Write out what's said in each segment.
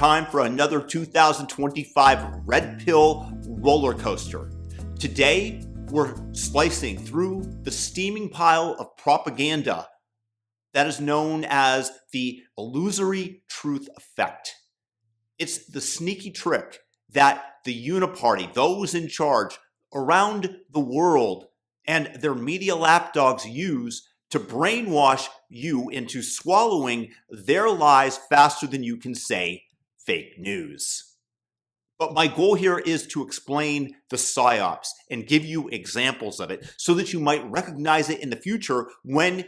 time for another 2025 red pill roller coaster. Today, we're slicing through the steaming pile of propaganda that is known as the illusory truth effect. It's the sneaky trick that the uniparty, those in charge around the world, and their media lapdogs use to brainwash you into swallowing their lies faster than you can say fake news. But my goal here is to explain the psyops and give you examples of it so that you might recognize it in the future when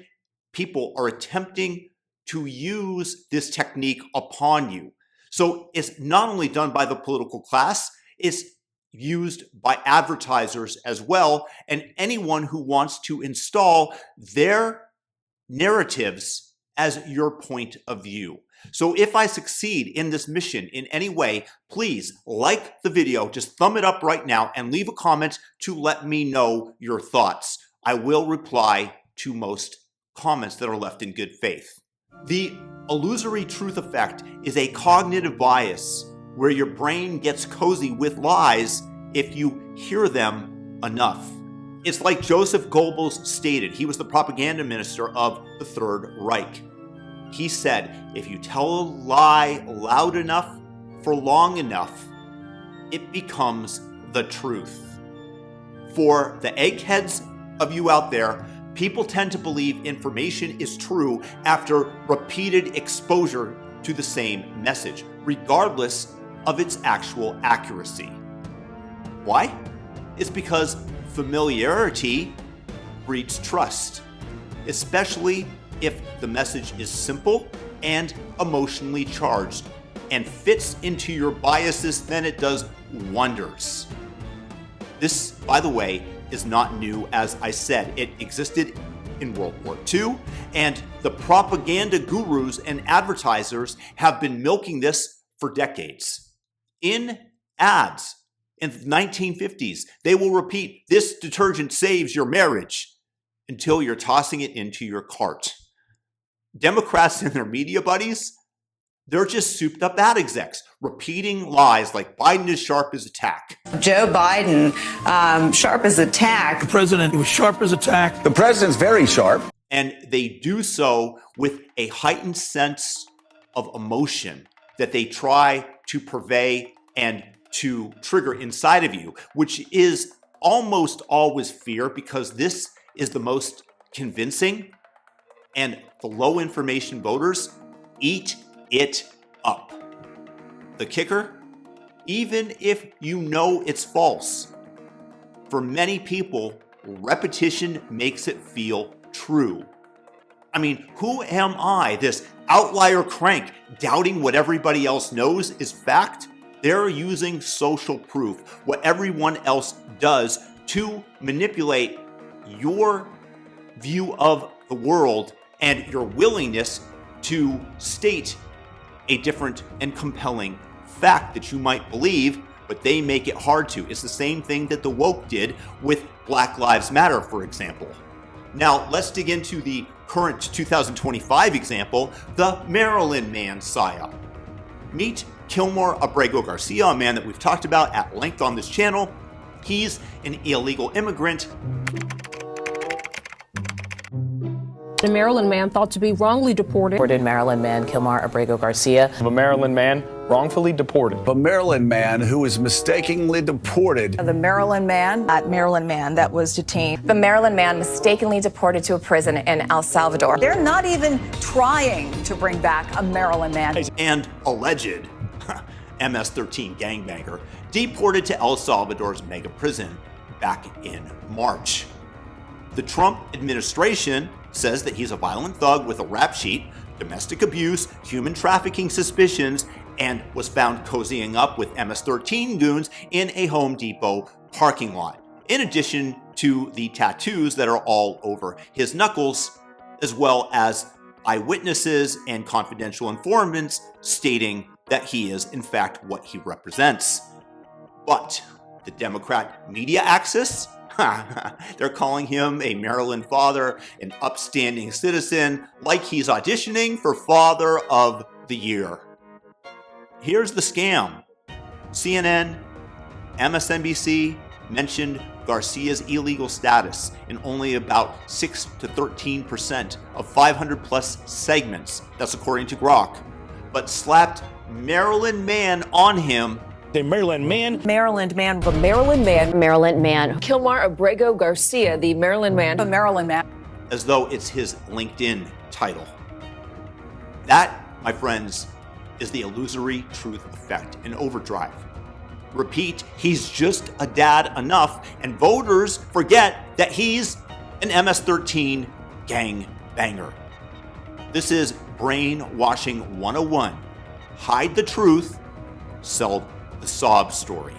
people are attempting to use this technique upon you. So it's not only done by the political class, it's used by advertisers as well, and anyone who wants to install their narratives as your point of view. So if I succeed in this mission in any way, please like the video, just thumb it up right now and leave a comment to let me know your thoughts. I will reply to most comments that are left in good faith. The illusory truth effect is a cognitive bias where your brain gets cozy with lies if you hear them enough. It's like Joseph Goebbels stated. He was the propaganda minister of the Third Reich. He said, if you tell a lie loud enough for long enough, it becomes the truth. For the eggheads of you out there, people tend to believe information is true after repeated exposure to the same message, regardless of its actual accuracy. Why? It's because familiarity breeds trust, especially if the message is simple and emotionally charged and fits into your biases, then it does wonders. This, by the way, is not new. As I said, it existed in World War II, and the propaganda gurus and advertisers have been milking this for decades. In ads in the 1950s, they will repeat, "This detergent saves your marriage," until you're tossing it into your cart. Democrats and their media buddies, they're just souped up ad execs, repeating lies like Biden is sharp as a tack. Joe Biden, sharp as a tack. The president was sharp as a tack. The president's very sharp. And they do so with a heightened sense of emotion that they try to purvey and to trigger inside of you, which is almost always fear, because this is the most convincing, and the low information voters eat it up. The kicker, even if you know it's false, for many people, repetition makes it feel true. I mean, who am I, this outlier crank, doubting what everybody else knows is fact? They're using social proof, what everyone else does, to manipulate your view of the world and your willingness to state a different and compelling fact that you might believe, but they make it hard to. It's the same thing that the woke did with Black Lives Matter, for example. Now, let's dig into the current 2025 example, the Maryland Man psyop. Meet Kilmore Abrego Garcia, a man that we've talked about at length on this channel. He's an illegal immigrant. The Maryland man thought to be wrongly deported. Maryland man Kilmar Abrego Garcia. Of a Maryland man wrongfully deported. A Maryland man who was mistakenly deported. The Maryland man. That Maryland man that was detained. The Maryland man mistakenly deported to a prison in El Salvador. They're not even trying to bring back a Maryland man. And alleged MS-13 gangbanger deported to El Salvador's mega prison back in March. The Trump administration says that he's a violent thug with a rap sheet, domestic abuse, human trafficking suspicions, and was found cozying up with MS-13 goons in a Home Depot parking lot, in addition to the tattoos that are all over his knuckles, as well as eyewitnesses and confidential informants stating that he is, in fact, what he represents. But the Democrat media axis, they're calling him a Maryland father, an upstanding citizen, like he's auditioning for Father of the Year. here's the scam. CNN, MSNBC mentioned Garcia's illegal status in only about 6 to 13% of 500 plus segments. That's according to Grok. But slapped Maryland man on him. The Maryland man. Maryland man. The Maryland man. Maryland man. Kilmar Abrego Garcia, the Maryland man. The Maryland man. As though it's his LinkedIn title. That, my friends, is the illusory truth effect in overdrive. Repeat, he's just a dad enough, and voters forget that he's an MS-13 gangbanger. This is brainwashing 101. Hide the truth, sell the sob story.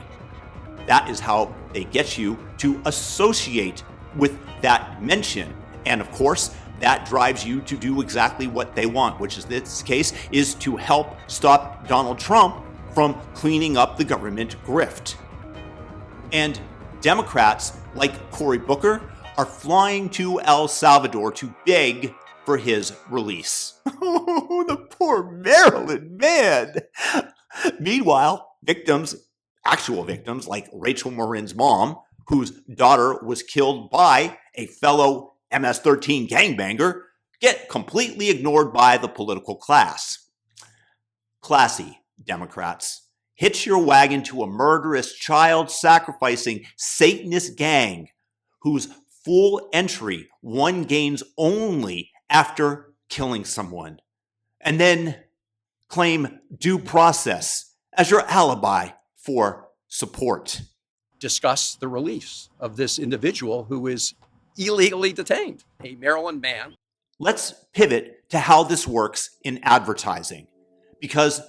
That is how they get you to associate with that mention. And of course, that drives you to do exactly what they want, which is this case is to help stop Donald Trump from cleaning up the government grift. And Democrats like Cory Booker are flying to El Salvador to beg for his release. Oh, the poor Maryland man. Meanwhile, actual victims like Rachel Marin's mom, whose daughter was killed by a fellow MS-13 gangbanger, get completely ignored by the political class. Classy Democrats, hitch your wagon to a murderous, child-sacrificing Satanist gang whose full entry one gains only after killing someone, and then claim due process as your alibi for support. Discuss the release of this individual who is illegally detained, a Maryland man. Let's pivot to how this works in advertising, because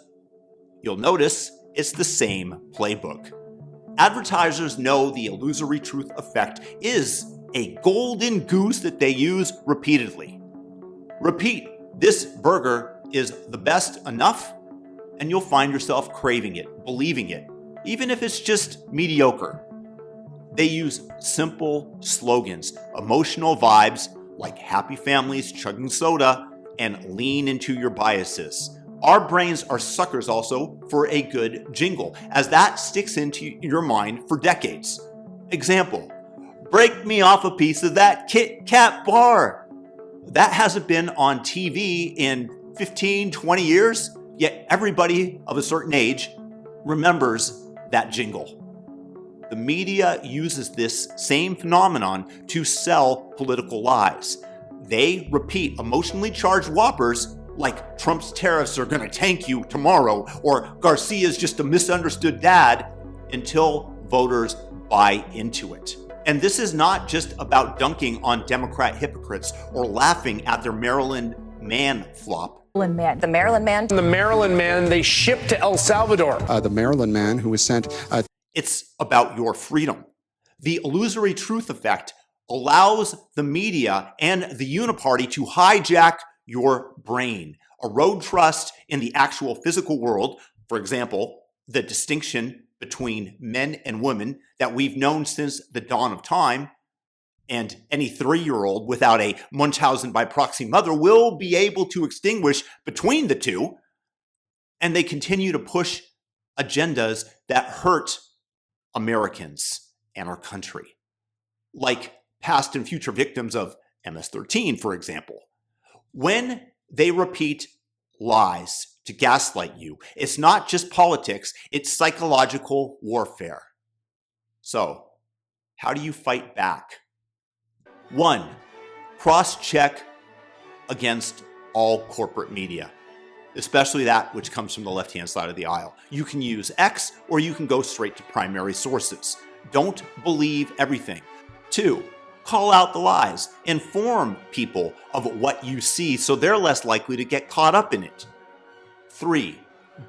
you'll notice it's the same playbook. Advertisers know the illusory truth effect is a golden goose that they use repeatedly. Repeat, this burger is the best enough, and you'll find yourself craving it, believing it, even if it's just mediocre. They use simple slogans, emotional vibes like happy families chugging soda, and lean into your biases. Our brains are suckers also for a good jingle, as that sticks into your mind for decades. Example, break me off a piece of that Kit Kat bar. That hasn't been on TV in 15, 20 years, yet everybody of a certain age remembers that jingle. The media uses this same phenomenon to sell political lies. They repeat emotionally charged whoppers like Trump's tariffs are going to tank you tomorrow, or Garcia's just a misunderstood dad, until voters buy into it. And this is not just about dunking on Democrat hypocrites or laughing at their Maryland man flop. The Maryland man. The Maryland man they shipped to El Salvador. The Maryland man who was sent. It's about your freedom. The illusory truth effect allows the media and the uniparty to hijack your brain, erode trust in the actual physical world. For example, the distinction between men and women that we've known since the dawn of time, and any 3-year-old without a Munchausen by proxy mother will be able to extinguish between the two. And they continue to push agendas that hurt Americans and our country, like past and future victims of MS-13, for example. When they repeat lies to gaslight you, it's not just politics, it's psychological warfare. So, how do you fight back? 1, cross-check against all corporate media, especially that which comes from the left-hand side of the aisle. You can use X, or you can go straight to primary sources. Don't believe everything. 2, call out the lies. Inform people of what you see so they're less likely to get caught up in it. 3,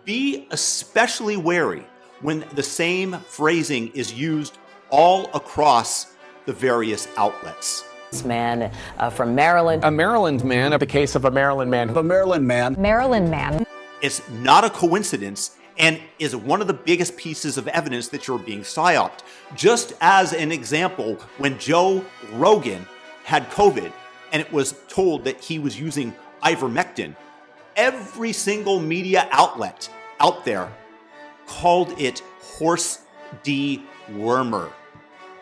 be especially wary when the same phrasing is used all across the various outlets. This man from Maryland. A Maryland man, a case of a Maryland man. The Maryland man. Maryland man. It's not a coincidence and is one of the biggest pieces of evidence that you're being psyoped. Just as an example, when Joe Rogan had COVID and it was told that he was using ivermectin, every single media outlet out there called it horse dewormer.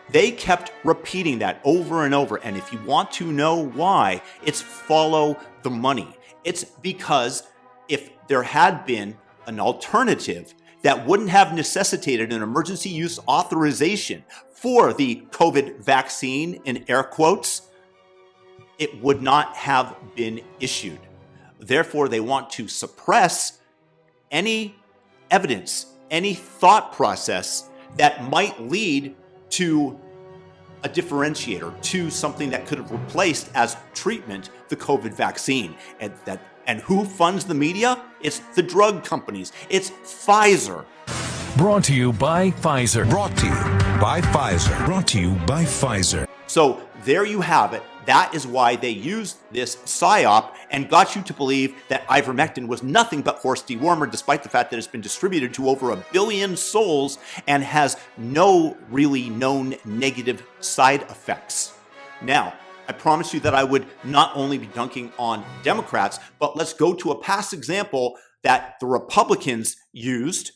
They kept repeating that over and over. And if you want to know why, it's follow the money. It's because if there had been an alternative that wouldn't have necessitated an emergency use authorization for the COVID vaccine, in air quotes, it would not have been issued. Therefore, they want to suppress any evidence, any thought process that might lead to a differentiator, to something that could have replaced as treatment the COVID vaccine. And who funds the media? It's the drug companies. It's Pfizer. Brought to you by Pfizer. Brought to you by Pfizer. Brought to you by Pfizer. So there you have it. That is why they used this psyop and got you to believe that ivermectin was nothing but horse dewormer, despite the fact that it's been distributed to over 1 billion souls and has no really known negative side effects. Now, I promised you that I would not only be dunking on Democrats, but let's go to a past example that the Republicans used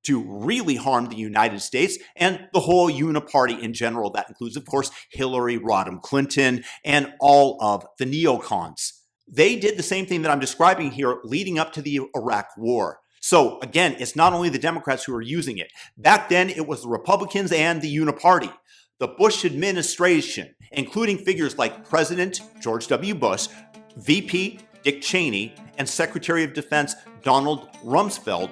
to really harm the United States and the whole uniparty in general. That includes, of course, Hillary Rodham Clinton and all of the neocons. They did the same thing that I'm describing here leading up to the Iraq War. So again, it's not only the Democrats who are using it. Back then, it was the Republicans and the uniparty. The Bush administration, including figures like President George W. Bush, VP Dick Cheney, and Secretary of Defense Donald Rumsfeld,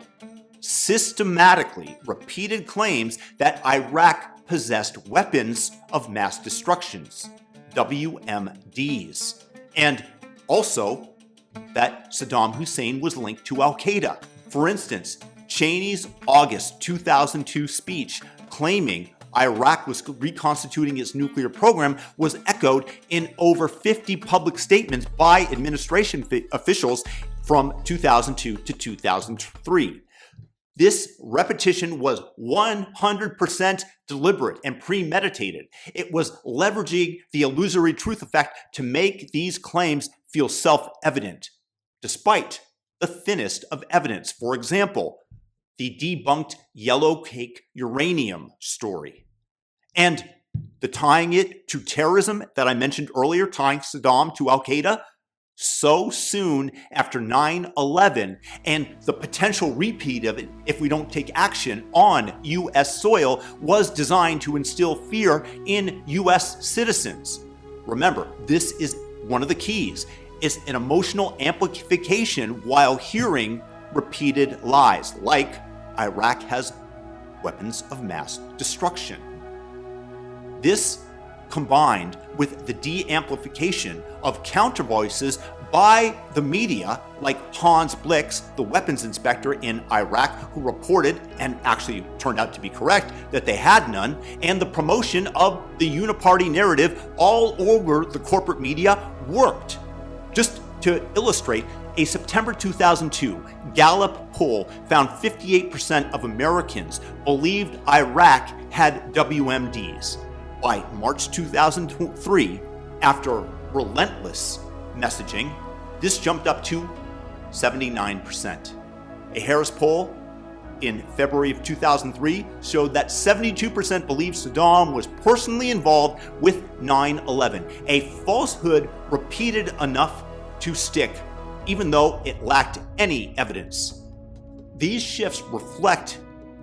systematically repeated claims that Iraq possessed weapons of mass destruction, WMDs, and also that Saddam Hussein was linked to Al-Qaeda. For instance, Cheney's August 2002 speech claiming Iraq was reconstituting its nuclear program was echoed in over 50 public statements by administration officials from 2002 to 2003. This repetition was 100% deliberate and premeditated. It was leveraging the illusory truth effect to make these claims feel self-evident, despite the thinnest of evidence. For example, the debunked yellow cake uranium story. And the tying it to terrorism that I mentioned earlier, tying Saddam to Al-Qaeda, so soon after 9/11, and the potential repeat of it if we don't take action on U.S. soil was designed to instill fear in U.S. citizens. Remember, this is one of the keys. It's an emotional amplification while hearing repeated lies, like Iraq has weapons of mass destruction. This combined with the de-amplification of counter voices by the media, like Hans Blix, the weapons inspector in Iraq, who reported, and actually turned out to be correct, that they had none, and the promotion of the uniparty narrative all over the corporate media worked. Just to illustrate, a September 2002 Gallup poll found 58% of Americans believed Iraq had WMDs. By March 2003, after relentless messaging, this jumped up to 79%. A Harris poll in February of 2003 showed that 72% believed Saddam was personally involved with 9/11, a falsehood repeated enough to stick, even though it lacked any evidence. These shifts reflect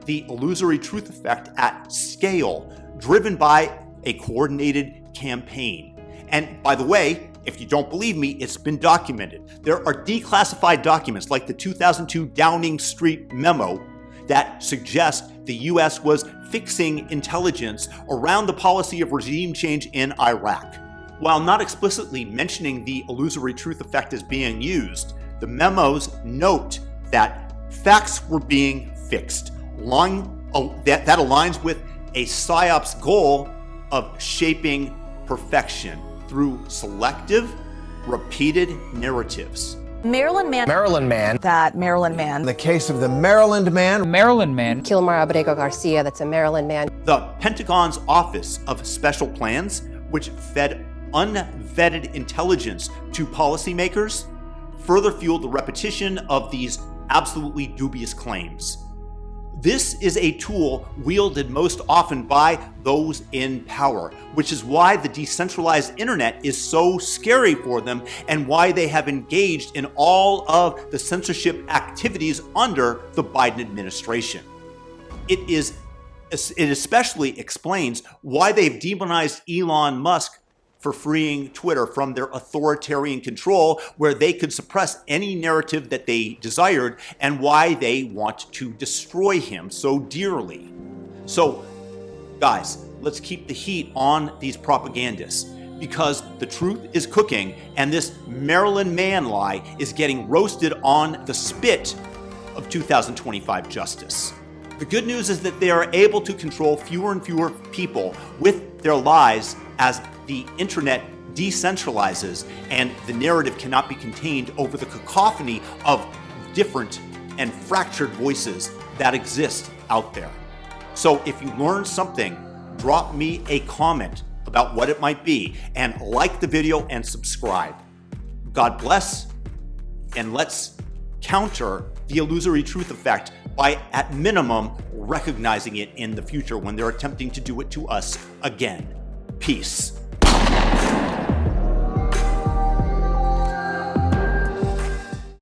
the illusory truth effect at scale, driven by a coordinated campaign. And by the way, if you don't believe me, it's been documented. There are declassified documents like the 2002 Downing Street memo that suggest the US was fixing intelligence around the policy of regime change in Iraq. While not explicitly mentioning the illusory truth effect as being used, the memos note that facts were being fixed. That aligns with a psyop's goal of shaping perfection through selective, repeated narratives. Maryland man. That Maryland man. The case of the Maryland man. Kilmar Abrego Garcia, that's a Maryland man. The Pentagon's Office of Special Plans, which fed unvetted intelligence to policymakers, further fueled the repetition of these absolutely dubious claims. This is a tool wielded most often by those in power, which is why the decentralized internet is so scary for them and why they have engaged in all of the censorship activities under the Biden administration. It especially explains why they've demonized Elon Musk for freeing Twitter from their authoritarian control, where they could suppress any narrative that they desired, and why they want to destroy him so dearly. So, guys, let's keep the heat on these propagandists, because the truth is cooking, and this Maryland man lie is getting roasted on the spit of 2025 justice. The good news is that they are able to control fewer and fewer people with their lies as the internet decentralizes and the narrative cannot be contained over the cacophony of different and fractured voices that exist out there. So if you learned something, drop me a comment about what it might be and like the video and subscribe. God bless, and let's counter the illusory truth effect by, at minimum, recognizing it in the future when they're attempting to do it to us again. Peace.